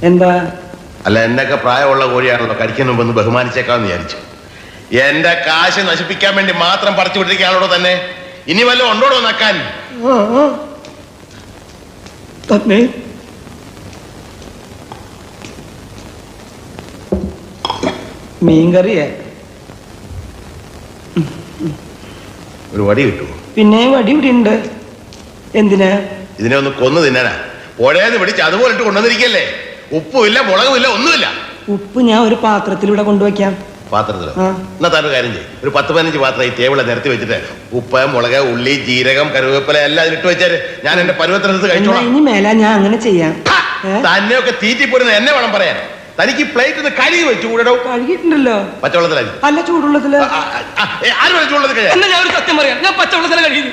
എന്താ? അല്ല, എന്നൊക്കെ പ്രായമുള്ള കോഴിയാണല്ലോ, കഴിക്കുന്ന മുമ്പ് ഒന്ന് ബഹുമാനിച്ചേക്കാന്ന് വിചാരിച്ചു. എന്റെ കാശ് നശിപ്പിക്കാൻ വേണ്ടി മാത്രം പറിച്ചു വിട്ടിരിക്കുകയാണോ തന്നെ? ഇനി വല്ലതും ഉണ്ടോടോ നക്കാൻ? തന്നെ മീൻകറിയേ? ഒരു വടി കിട്ടുമോ? പിന്നെ വടി ഇവിടെ ഉണ്ട്. എന്തിനാ? ഇതിനെ ഒന്ന് കൊന്നു തിന്നാനാ. പുഴയെന്ന് പിടിച്ച് അതുപോലെ ഇട്ട് കൊണ്ടുവന്നിരിക്കല്ലേ. ഉപ്പുമില്ല, മുളകുമില്ല, ഒന്നുമില്ല. ഉപ്പ് ഞാൻ ഒരു പാത്രത്തിലൂടെ കൊണ്ടുവയ്ക്കാം. പാത്രത്തിലോ? എന്നാ താനൊരു കാര്യം ചെയ്യും, ഒരു 10-15 പാത്രം ഈ ടേബിളെ നിരത്തി വെച്ചിട്ട് ഉപ്പ്, മുളക്, ഉള്ളി, ജീരകം, കറിവേപ്പില എല്ലാം അതിലിട്ട് വെച്ചാല് ഞാൻ എന്റെ പരുവത്തിനടുത്ത് കഴിച്ചോളാം. ഇനി മേല ഞാൻ അങ്ങനെ ചെയ്യാം. തന്നെയൊക്കെ തീറ്റിപ്പോരുന്ന എന്നെ വേണം പറയാൻ. തനിക്ക് പ്ലേറ്റ് കഴുകി വെച്ചു കൂടോ? കഴുകിയിട്ടുണ്ടല്ലോ. പച്ചവെള്ളത്തിലായി? അല്ല, ചൂടുള്ളത്തില്. ആരും ചൂടുള്ളത് കഴിയാം. ഞാൻ ഒരു സത്യം പറയാം, ഞാൻ പച്ചവെള്ളത്തില കഴിയുന്നു.